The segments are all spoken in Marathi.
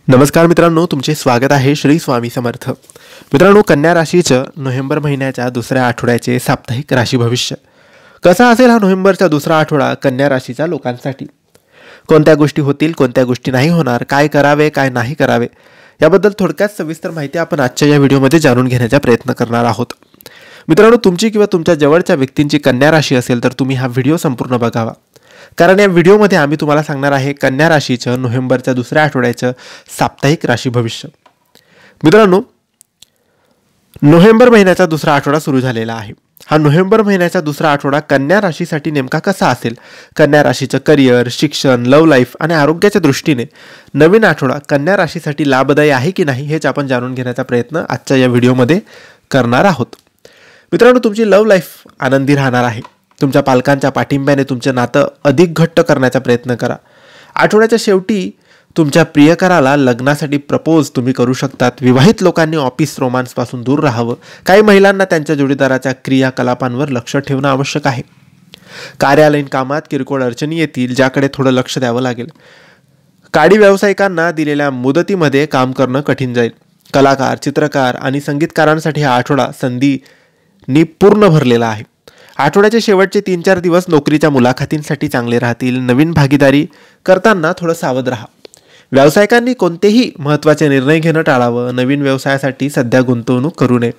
नमस्कार मित्रांनो, तुमचे स्वागत आहे श्री स्वामी समर्थ। मित्रांनो, कन्या राशीचं नोव्हेंबर महिन्याच्या दुसऱ्या आठवड्याचे साप्ताहिक राशी भविष्य कसा असेल हा नोव्हेंबरचा दुसरा आठवडा कन्या राशीच्या लोकांसाठी। कोणत्या गोष्टी होतील, कोणत्या गोष्टी नाही होणार, काय करावे काय नाही करावे याबद्दल थोडक्यात सविस्तर माहिती आपण आजच्या या व्हिडिओमध्ये जाणून घेण्याचा प्रयत्न करणार आहोत। मित्रांनो, तुमची किंवा तुमच्या जवळच्या व्यक्तींची कन्या राशी असेल तर तुम्ही हा व्हिडिओ संपूर्ण बघावा, कारण या व्हिडिओमध्ये आम्ही तुम्हाला सांगणार आहे कन्या राशीचं नोव्हेंबरच्या दुसऱ्या आठवड्याचं साप्ताहिक राशी भविष्य। मित्रांनो, नोव्हेंबर महिन्याचा दुसरा आठवडा सुरू झालेला आहे। हा नोव्हेंबर महिन्याचा दुसरा आठवडा कन्या राशीसाठी नेमका कसा असेल, कन्या राशीचं करिअर, शिक्षण, लव्ह लाईफ आणि आरोग्याच्या दृष्टीने नवीन आठवडा कन्या राशीसाठी लाभदायी आहे की नाही हेच आपण जाणून घेण्याचा प्रयत्न आजच्या या व्हिडिओमध्ये करणार आहोत। मित्रांनो, तुमची लव्ह लाईफ आनंदी राहणार आहे। तुमच्या पालकांच्या पाठिंब्याने तुमचे नातं अधिक घट्ट करण्याचा प्रयत्न करा। आठवड्याच्या शेवटी तुमच्या प्रियकराला लग्नासाठी प्रपोज तुम्ही करू शकतात। विवाहित लोकांनी ऑफिस रोमांसपासून दूर राहावं। काही महिलांना त्यांच्या जोडीदाराच्या क्रियाकलापांवर लक्ष ठेवणं आवश्यक आहे। कार्यालयीन कामात किरकोळ अडचणी येतील, ज्याकडे थोडं लक्ष द्यावं लागेल। काडी व्यावसायिकांना दिलेल्या मुदतीमध्ये काम करणं कठीण जाईल। कलाकार, चित्रकार आणि संगीतकारांसाठी हा आठवडा संधींनी पूर्ण भरलेला आहे। आठवड्याचे शेवटचे 3-4 दिवस नोकरीच्या मुलाखतींसाठी चांगले राहतील। नवीन भागीदारी करताना थोडं सावध राहा। व्यावसायिकांनी कोणतेही महत्त्वाचे निर्णय घेणं टाळावं। नवीन व्यवसायासाठी सध्या गुंतवणूक करू नये।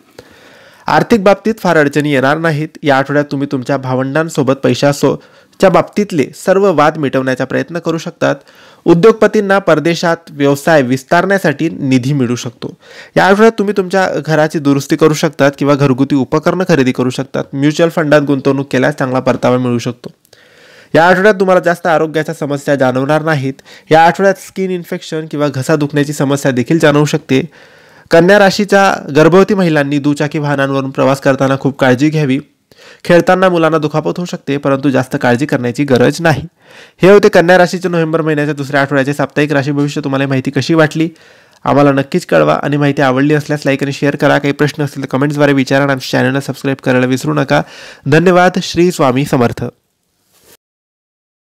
आर्थिक बाबतीत फार अडचणी येणार नाहीत। या आठवड्यात तुम्ही तुमच्या भावंडांसोबत पैशाच्या बाबतीतले सर्व वाद मिटवण्याचा प्रयत्न करू शकतात। उद्योगपतींना परदेशात व्यवसाय विस्तारण्यासाठी निधी मिळू शकतो। या आठवड्यात तुम्ही तुमच्या घराची दुरुस्ती करू शकतात किंवा घरगुती उपकरणं खरेदी करू शकतात। म्युच्युअल फंडात गुंतवणूक केल्यास चांगला परतावा मिळू शकतो। या आठवड्यात तुम्हाला जास्त आरोग्याच्या समस्या जाणवणार नाहीत। या आठवड्यात स्किन इन्फेक्शन किंवा घसा दुखण्याची समस्या देखील जाणवू शकते। कन्या राशीच्या गर्भवती महिलांनी दुचाकी वाहनांवरून प्रवास करताना खूप काळजी घ्यावी। खेळताना मुलांना दुखापत होऊ शकते, परंतु जास्त काळजी करण्याची गरज नाही। हे होते कन्या राशीचे नोव्हेंबर महिन्याच्या दुसऱ्या आठवड्याचे साप्ताहिक राशी भविष्य। तुम्हाला माहिती कशी वाटली आम्हाला नक्कीच कळवा आणि माहिती आवडली असल्यास लाईक आणि शेअर करा। काही प्रश्न असतील तर कमेंट्सद्वारे विचारा आणि आमच्या चॅनलला सबस्क्राईब करायला विसरू नका। धन्यवाद। श्री स्वामी समर्थ।